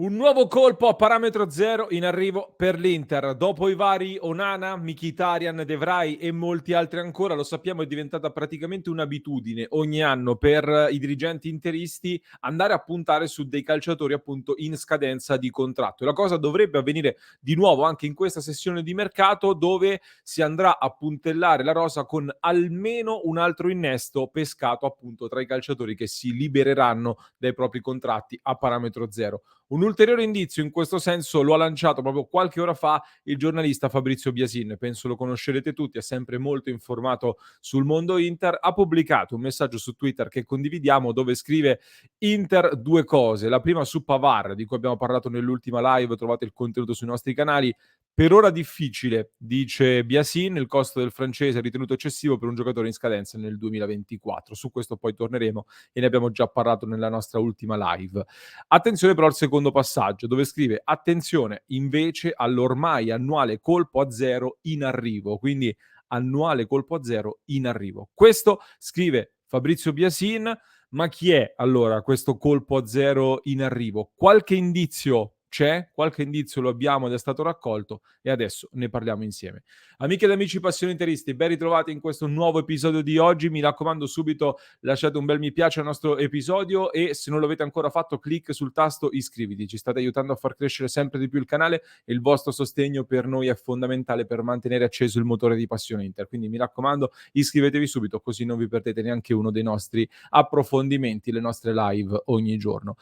Un nuovo colpo a parametro zero in arrivo per l'Inter. Dopo i vari Onana, Mkhitaryan, De Vrij e molti altri ancora, lo sappiamo, è diventata praticamente un'abitudine ogni anno per i dirigenti interisti andare a puntare su dei calciatori appunto in scadenza di contratto. E la cosa dovrebbe avvenire di nuovo anche in questa sessione di mercato, dove si andrà a puntellare la rosa con almeno un altro innesto pescato appunto tra i calciatori che si libereranno dai propri contratti a parametro zero. Un ulteriore indizio in questo senso lo ha lanciato proprio qualche ora fa il giornalista Fabrizio Biasin, penso lo conoscerete tutti, è sempre molto informato sul mondo Inter, ha pubblicato un messaggio su Twitter che condividiamo dove scrive: Inter due cose, la prima su Pavard, di cui abbiamo parlato nell'ultima live, trovate il contenuto sui nostri canali. Per ora difficile, dice Biasin, il costo del francese è ritenuto eccessivo per un giocatore in scadenza nel 2024. Su questo poi torneremo e ne abbiamo già parlato nella nostra ultima live. Attenzione però al secondo passaggio, dove scrive: attenzione invece all'ormai annuale colpo a zero in arrivo. Quindi annuale colpo a zero in arrivo. Questo scrive Fabrizio Biasin, ma chi è allora questo colpo a zero in arrivo? Qualche indizio c'è, qualche indizio lo abbiamo ed è stato raccolto e adesso ne parliamo insieme. Amiche ed amici passioni interisti, ben ritrovati in questo nuovo episodio di oggi. Mi raccomando, subito lasciate un bel mi piace al nostro episodio e se non l'avete ancora fatto clic sul tasto iscriviti, ci state aiutando a far crescere sempre di più il canale e il vostro sostegno per noi è fondamentale per mantenere acceso il motore di Passione Inter, quindi mi raccomando iscrivetevi subito così non vi perdete neanche uno dei nostri approfondimenti, le nostre live ogni giorno.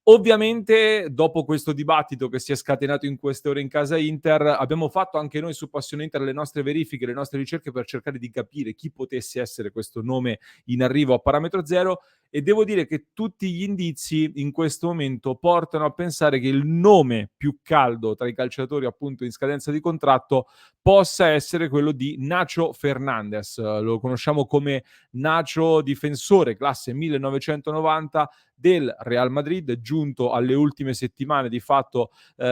Ovviamente, dopo questo dibattito che si è scatenato in queste ore in casa Inter, abbiamo fatto anche noi su Passione Inter le nostre verifiche, le nostre ricerche per cercare di capire chi potesse essere questo nome in arrivo a parametro zero e devo dire che tutti gli indizi in questo momento portano a pensare che il nome più caldo tra i calciatori appunto in scadenza di contratto possa essere quello di Nacho Fernandez. Lo conosciamo come Nacho difensore classe 1990 del Real Madrid, giunto alle ultime settimane di fatto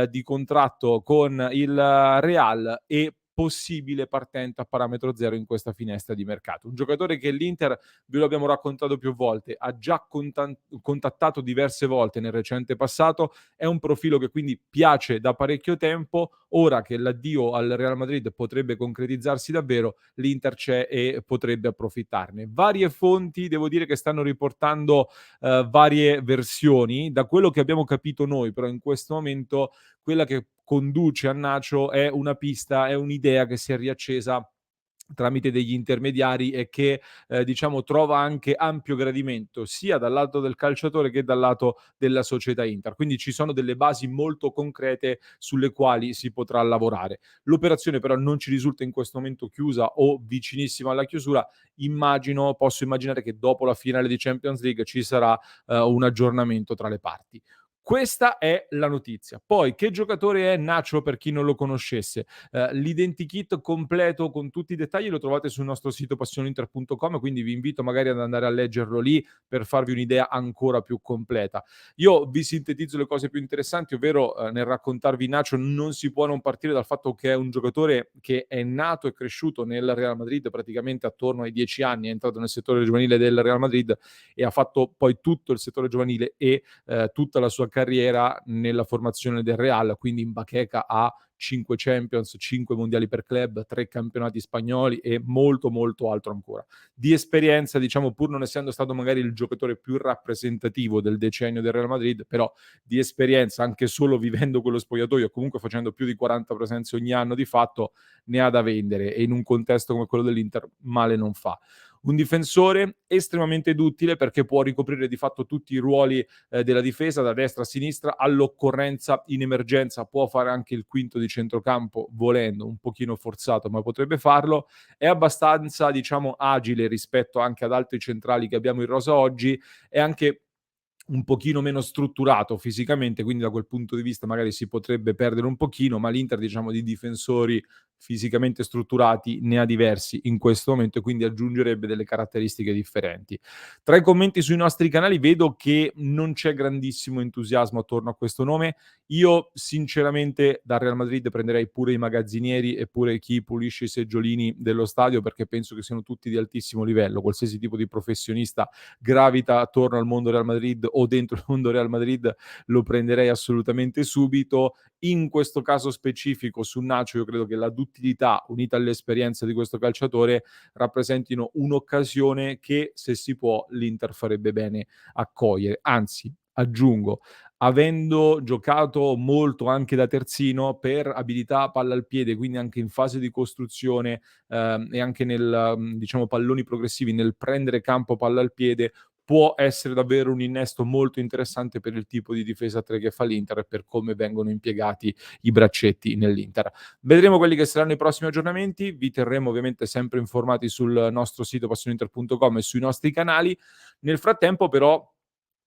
di contratto con il Real e possibile partente a parametro zero in questa finestra di mercato. Un giocatore che l'Inter, ve lo abbiamo raccontato più volte, ha già contattato diverse volte nel recente passato, è un profilo che quindi piace da parecchio tempo, ora che l'addio al Real Madrid potrebbe concretizzarsi davvero, l'Inter c'è e potrebbe approfittarne. Varie fonti, devo dire che stanno riportando varie versioni. Da quello che abbiamo capito noi, però in questo momento quella che conduce a Nacho è una pista, è un'idea che si è riaccesa tramite degli intermediari e che diciamo trova anche ampio gradimento sia dal lato del calciatore che dal lato della società Inter. Quindi ci sono delle basi molto concrete sulle quali si potrà lavorare. L'operazione però non ci risulta in questo momento chiusa o vicinissima alla chiusura. Posso immaginare che dopo la finale di Champions League ci sarà un aggiornamento tra le parti. Questa è la notizia. Poi, che giocatore è Nacho per chi non lo conoscesse? L'identikit completo con tutti i dettagli lo trovate sul nostro sito passioninter.com, quindi vi invito magari ad andare a leggerlo lì per farvi un'idea ancora più completa. Io vi sintetizzo le cose più interessanti, ovvero nel raccontarvi Nacho non si può non partire dal fatto che è un giocatore che è nato e cresciuto nel Real Madrid praticamente attorno ai 10 anni, è entrato nel settore giovanile del Real Madrid e ha fatto poi tutto il settore giovanile e tutta la sua carriera nella formazione del Real, quindi in bacheca ha 5 Champions, 5 mondiali per club, 3 campionati spagnoli e molto molto altro ancora. Di esperienza, diciamo, pur non essendo stato magari il giocatore più rappresentativo del decennio del Real Madrid, però di esperienza, anche solo vivendo quello spogliatoio, comunque facendo più di 40 presenze ogni anno di fatto, ne ha da vendere e in un contesto come quello dell'Inter male non fa. Un difensore estremamente duttile perché può ricoprire di fatto tutti i ruoli della difesa da destra a sinistra, all'occorrenza in emergenza può fare anche il quinto di centrocampo volendo, un pochino forzato ma potrebbe farlo, è abbastanza diciamo agile rispetto anche ad altri centrali che abbiamo in rosa oggi, è anche un pochino meno strutturato fisicamente, quindi da quel punto di vista magari si potrebbe perdere un pochino, ma l'Inter diciamo di difensori fisicamente strutturati ne ha diversi in questo momento e quindi aggiungerebbe delle caratteristiche differenti. Tra i commenti sui nostri canali vedo che non c'è grandissimo entusiasmo attorno a questo nome. Io sinceramente dal Real Madrid prenderei pure i magazzinieri e pure chi pulisce i seggiolini dello stadio perché penso che siano tutti di altissimo livello. Qualsiasi tipo di professionista gravita attorno al mondo Real Madrid o dentro il mondo Real Madrid lo prenderei assolutamente subito. In questo caso specifico su Nacho io credo che la duttilità unita all'esperienza di questo calciatore rappresentino un'occasione che, se si può, l'Inter farebbe bene a cogliere. Anzi, aggiungo, avendo giocato molto anche da terzino per abilità palla al piede, quindi anche in fase di costruzione, e anche nel diciamo palloni progressivi, nel prendere campo palla al piede, può essere davvero un innesto molto interessante per il tipo di difesa a 3 che fa l'Inter e per come vengono impiegati i braccetti nell'Inter. Vedremo quelli che saranno i prossimi aggiornamenti, vi terremo ovviamente sempre informati sul nostro sito passioninter.com e sui nostri canali. Nel frattempo però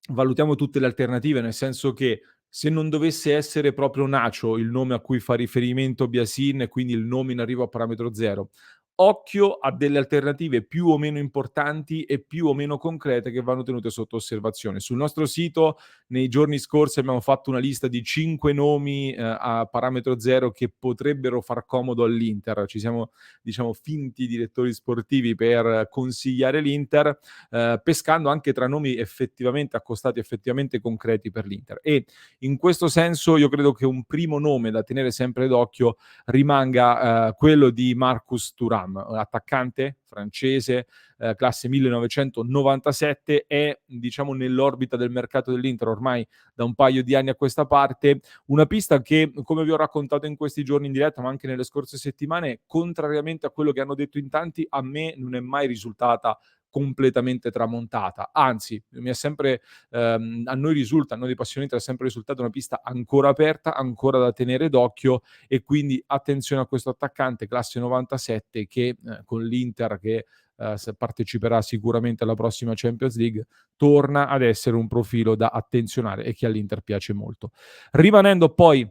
valutiamo tutte le alternative, nel senso che se non dovesse essere proprio Nacho il nome a cui fa riferimento Biasin e quindi il nome in arrivo a parametro zero, occhio a delle alternative più o meno importanti e più o meno concrete che vanno tenute sotto osservazione. Sul nostro sito nei giorni scorsi abbiamo fatto una lista di 5 nomi a parametro zero che potrebbero far comodo all'Inter. Ci siamo, diciamo, finti direttori sportivi per consigliare l'Inter, pescando anche tra nomi effettivamente accostati, effettivamente concreti per l'Inter. E in questo senso io credo che un primo nome da tenere sempre d'occhio rimanga quello di Marcus Thuram, attaccante francese, classe 1997, è diciamo nell'orbita del mercato dell'Inter ormai da un paio di anni a questa parte, una pista che, come vi ho raccontato in questi giorni in diretta, ma anche nelle scorse settimane, contrariamente a quello che hanno detto in tanti, a me non è mai risultata completamente tramontata. Anzi, mi è sempre, a noi risulta, a noi di Passionista è sempre risultata una pista ancora aperta, ancora da tenere d'occhio e quindi attenzione a questo attaccante classe 97 che con l'Inter che parteciperà sicuramente alla prossima Champions League, torna ad essere un profilo da attenzionare e che all'Inter piace molto. Rimanendo poi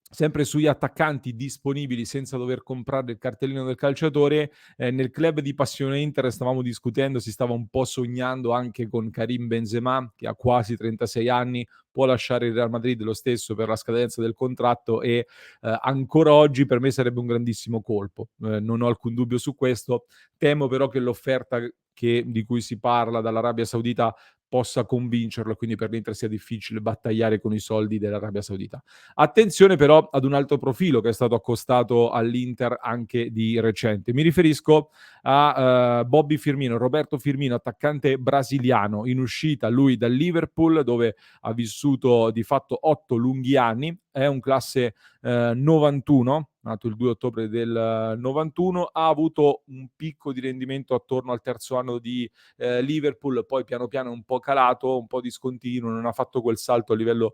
sempre sugli attaccanti disponibili senza dover comprare il cartellino del calciatore, nel club di Passione Inter stavamo discutendo, si stava un po' sognando anche con Karim Benzema, che ha quasi 36 anni, può lasciare il Real Madrid lo stesso per la scadenza del contratto e ancora oggi per me sarebbe un grandissimo colpo. Non ho alcun dubbio su questo. Temo però che l'offerta di cui si parla dall'Arabia Saudita possa convincerlo e quindi per l'Inter sia difficile battagliare con i soldi dell'Arabia Saudita. Attenzione però ad un altro profilo che è stato accostato all'Inter anche di recente. Mi riferisco a Bobby Firmino, Roberto Firmino, attaccante brasiliano, in uscita lui dal Liverpool dove ha vissuto di fatto 8 lunghi anni, è un classe 91, nato il 2 ottobre del 91, ha avuto un picco di rendimento attorno al terzo anno di Liverpool, poi piano piano è un po' calato, un po' discontinuo, non ha fatto quel salto a livello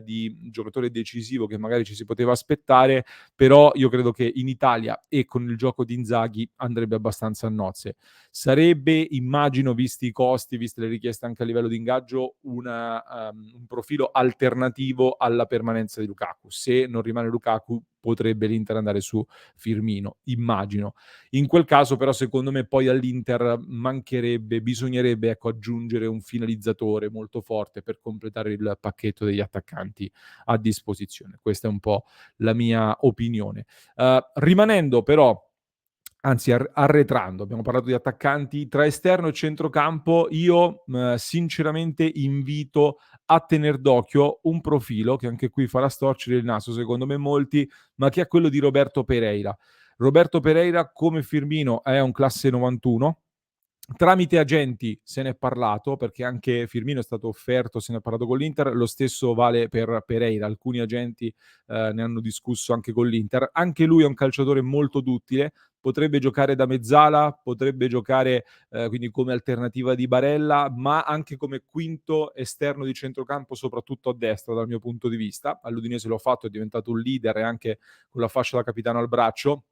di giocatore decisivo che magari ci si poteva aspettare, però io credo che in Italia e con il gioco di Inzaghi andrebbe abbastanza a nozze. Sarebbe, immagino, visti i costi, viste le richieste anche a livello di ingaggio, un profilo alternativo alla permanenza di Lukaku. Se non rimane Lukaku, potrebbe l'Inter andare su Firmino, immagino. In quel caso, però, secondo me, poi all'Inter bisognerebbe ecco, aggiungere un finalizzatore molto forte per completare il pacchetto degli attaccanti a disposizione. Questa è un po' la mia opinione. Rimanendo però anzi arretrando, abbiamo parlato di attaccanti, tra esterno e centrocampo io sinceramente invito a tener d'occhio un profilo che anche qui farà storcere il naso secondo me molti, ma che è quello di Roberto Pereira. Roberto Pereira come Firmino è un classe 91, tramite agenti se n'è parlato, perché anche Firmino è stato offerto, se ne è parlato con l'Inter, lo stesso vale per Pereira, alcuni agenti ne hanno discusso anche con l'Inter. Anche lui è un calciatore molto duttile, potrebbe giocare da mezzala, potrebbe giocare quindi come alternativa di Barella, ma anche come quinto esterno di centrocampo, soprattutto a destra dal mio punto di vista. All'Udinese lo ha fatto, è diventato un leader e anche con la fascia da capitano al braccio.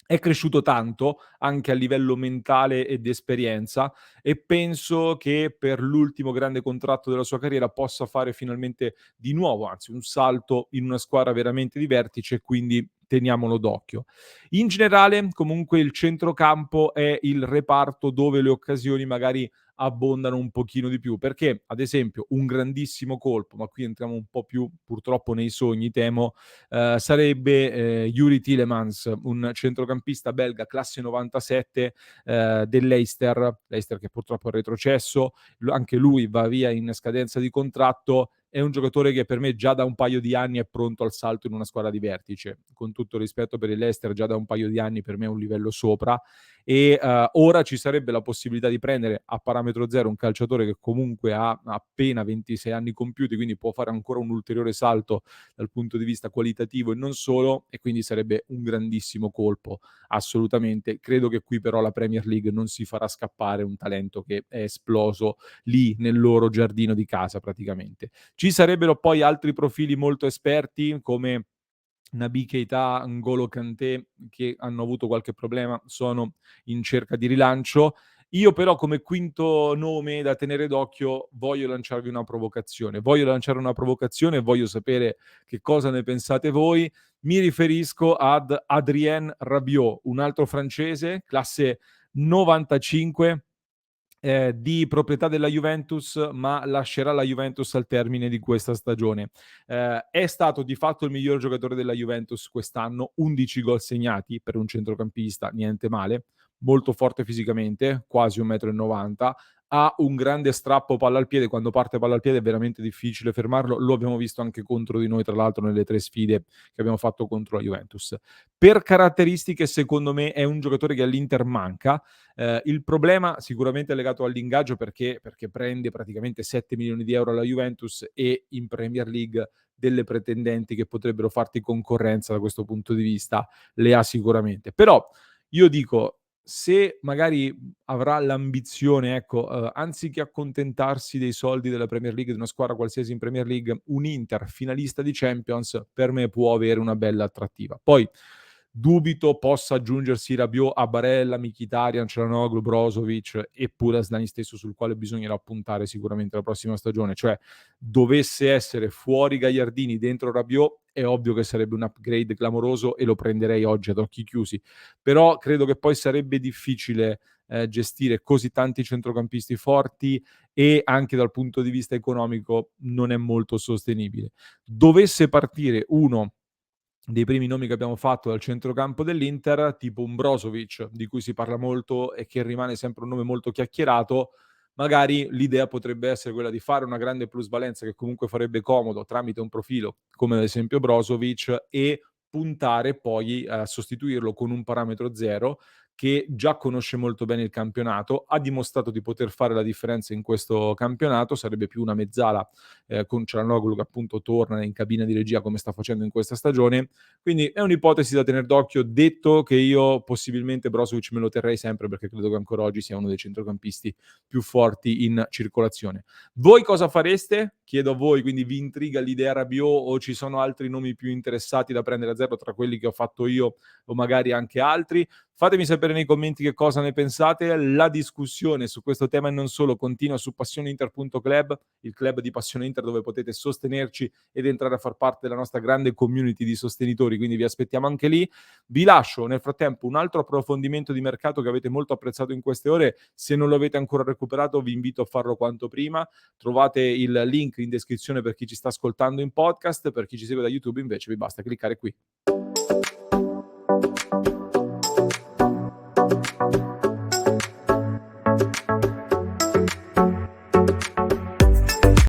È cresciuto tanto anche a livello mentale e di esperienza e penso che per l'ultimo grande contratto della sua carriera possa fare finalmente di nuovo, anzi un salto in una squadra veramente di vertice, quindi teniamolo d'occhio. In generale, comunque il centrocampo è il reparto dove le occasioni magari abbondano un pochino di più, perché ad esempio un grandissimo colpo, ma qui entriamo un po' più purtroppo nei sogni temo, sarebbe, Youri Tielemans, un centrocampista belga classe 97, Leicester che purtroppo è retrocesso, anche lui va via in scadenza di contratto. È un giocatore che per me già da un paio di anni è pronto al salto in una squadra di vertice. Con tutto il rispetto per il Leicester, già da un paio di anni per me è un livello sopra e ora ci sarebbe la possibilità di prendere a parametro zero un calciatore che comunque ha appena 26 anni compiuti, quindi può fare ancora un ulteriore salto dal punto di vista qualitativo e non solo, e quindi sarebbe un grandissimo colpo, assolutamente. Credo che qui però la Premier League non si farà scappare un talento che è esploso lì nel loro giardino di casa praticamente. Ci sarebbero poi altri profili molto esperti come Naby Keita, N'Golo Kanté, che hanno avuto qualche problema, sono in cerca di rilancio. Io però come quinto nome da tenere d'occhio voglio lanciarvi una provocazione. Voglio lanciare una provocazione e voglio sapere che cosa ne pensate voi. Mi riferisco ad Adrien Rabiot, un altro francese, classe 95, di proprietà della Juventus, ma lascerà la Juventus al termine di questa stagione. È stato di fatto il miglior giocatore della Juventus quest'anno, 11 gol segnati per un centrocampista, niente male, molto forte fisicamente, quasi 1,90 m, ha un grande strappo palla al piede, quando parte palla al piede è veramente difficile fermarlo, lo abbiamo visto anche contro di noi tra l'altro nelle 3 sfide che abbiamo fatto contro la Juventus. Per caratteristiche secondo me è un giocatore che all'Inter manca. Il problema sicuramente è legato all'ingaggio perché prende praticamente 7 milioni di euro alla Juventus e in Premier League delle pretendenti che potrebbero farti concorrenza da questo punto di vista le ha sicuramente. Però io dico, se magari avrà l'ambizione, ecco, anziché accontentarsi dei soldi della Premier League, di una squadra qualsiasi in Premier League, un Inter finalista di Champions per me può avere una bella attrattiva. Poi dubito possa aggiungersi Rabiot a Barella, Mkhitaryan, Çalhanoğlu, Brozovic e pure Asllani stesso, sul quale bisognerà puntare sicuramente la prossima stagione. Cioè, dovesse essere fuori Gagliardini, dentro Rabiot, è ovvio che sarebbe un upgrade clamoroso e lo prenderei oggi ad occhi chiusi. Però credo che poi sarebbe difficile gestire così tanti centrocampisti forti e anche dal punto di vista economico non è molto sostenibile. Dovesse partire uno dei primi nomi che abbiamo fatto dal centrocampo dell'Inter, tipo un Brozovic, di cui si parla molto e che rimane sempre un nome molto chiacchierato, magari l'idea potrebbe essere quella di fare una grande plusvalenza che comunque farebbe comodo tramite un profilo come ad esempio Brozovic e puntare poi a sostituirlo con un parametro zero che già conosce molto bene il campionato, ha dimostrato di poter fare la differenza in questo campionato, sarebbe più una mezzala con Çalhanoğlu che appunto torna in cabina di regia come sta facendo in questa stagione. Quindi è un'ipotesi da tener d'occhio, detto che io possibilmente Brozovic me lo terrei sempre perché credo che ancora oggi sia uno dei centrocampisti più forti in circolazione. Voi cosa fareste? Chiedo a voi, quindi vi intriga l'idea Rabiot o ci sono altri nomi più interessati da prendere a zero tra quelli che ho fatto io o magari anche altri? Fatemi sapere nei commenti che cosa ne pensate. La discussione su questo tema e non solo continua su passioneinter.club, il club di Passione Inter dove potete sostenerci ed entrare a far parte della nostra grande community di sostenitori, quindi vi aspettiamo anche lì. Vi lascio nel frattempo un altro approfondimento di mercato che avete molto apprezzato in queste ore. Se non lo avete ancora recuperato, vi invito a farlo quanto prima. Trovate il link in descrizione per chi ci sta ascoltando in podcast, per chi ci segue da YouTube invece vi basta cliccare qui.